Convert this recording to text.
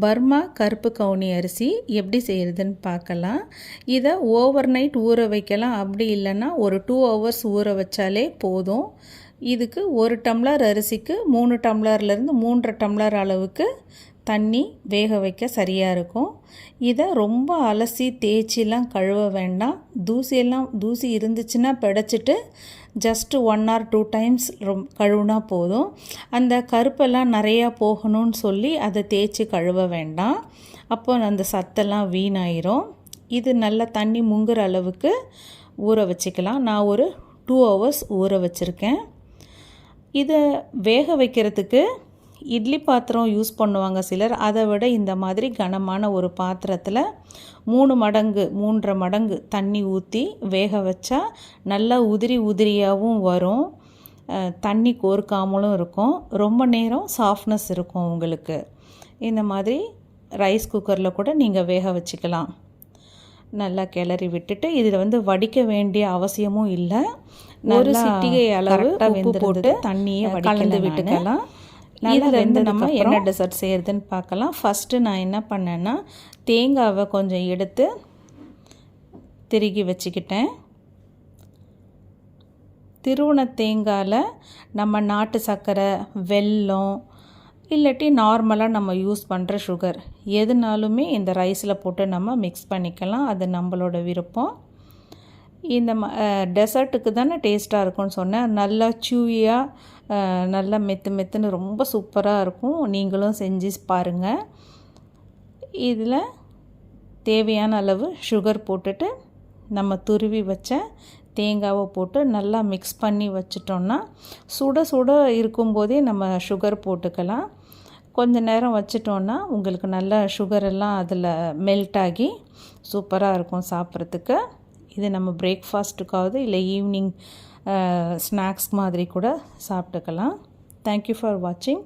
Burma கருப்பு கவுனி அரிசி எப்படி செய்கிறதுன்னு பார்க்கலாம். இதை ஓவர் நைட் ஊற வைக்கலாம். அப்படி இல்லைன்னா ஒரு 2 ஹவர்ஸ் ஊற வச்சாலே போதும். இதுக்கு 1 டம்ளர் அரிசிக்கு 3 டம்ளர்லேருந்து 3.5 டம்ளர் அளவுக்கு தண்ணி வேக வைக்க சரியாக இருக்கும். இதை ரொம்ப அலசி தேய்ச்சிலாம் கழுவ வேண்டாம். தூசி இருந்துச்சுன்னா பிடைச்சிட்டு ஜஸ்ட்டு 1 or 2 டைம்ஸ் கழுவுனா போதும். அந்த கருப்பெல்லாம் நிறையா போகணும்னு சொல்லி அதை தேய்ச்சி கழுவ வேண்டாம். அப்போ அந்த சத்தெல்லாம் வீணாயிரும். இது நல்லா தண்ணி முங்குற அளவுக்கு ஊற வச்சுக்கலாம். நான் ஒரு 2 ஹவர்ஸ் ஊற வச்சுருக்கேன். இதை வேக வைக்கிறதுக்கு இட்லி பாத்திரம் யூஸ் பண்ணுவாங்க சிலர். அதை விட இந்த மாதிரி கனமான ஒரு பாத்திரத்தில் 3.5 மடங்கு தண்ணி ஊற்றி வேக வச்சா நல்லா உதிரியாகவும் வரும். தண்ணி கோர்க்காமலும் இருக்கும். ரொம்ப நேரம் சாஃப்ட்னஸ் இருக்கும் உங்களுக்கு. இந்த மாதிரி ரைஸ் குக்கரில் கூட நீங்கள் வேக வச்சுக்கலாம். நல்லா கிளறி விட்டுட்டு இதில் வடிக்க வேண்டிய அவசியமும் இல்லை. ஒரு சிட்டிகை அளவு உப்பு போட்டு தண்ணியை கலந்து விட்டுக்கலாம். இதில் நம்ம என்ன டெசர்ட் செய்கிறதுன்னு பார்க்கலாம். ஃபஸ்ட்டு நான் என்ன பண்ணேன்னா தேங்காவை கொஞ்சம் எடுத்து திருகி வச்சுக்கிட்டேன். திருவுண தேங்காயில் நம்ம நாட்டு சர்க்கரை, வெல்லம், இல்லாட்டி நார்மலாக நம்ம யூஸ் பண்ணுற சுகர் எதுனாலுமே இந்த ரைஸில் போட்டு நம்ம மிக்ஸ் பண்ணிக்கலாம். அது நம்மளோட விருப்பம். இந்த டெசர்ட்டுக்கு தானே டேஸ்ட்டாக இருக்கும்னு சொன்னேன். நல்லா சூவியாக நல்லா மெத்துன்னு ரொம்ப சூப்பராக இருக்கும். நீங்களும் செஞ்சு பாருங்கள். இதில் தேவையான அளவு சுகர் போட்டுட்டு நம்ம துருவி வச்ச தேங்காவை போட்டு நல்லா மிக்ஸ் பண்ணி வச்சிட்டோன்னா சுட இருக்கும்போதே நம்ம சுகர் போட்டுக்கலாம். கொஞ்ச நேரம் வச்சிட்டோன்னா உங்களுக்கு நல்லா சுகரெல்லாம் அதில் மெல்ட் ஆகி சூப்பராக இருக்கும் சாப்பிட்றதுக்கு. இது நம்ம பிரேக்ஃபாஸ்ட்டுக்காவது இல்லை ஈவினிங் ஸ்நாக்ஸ் மாதிரி கூட சாப்பிட்டுக்கலாம். தேங்க்யூ ஃபார் வாட்சிங்.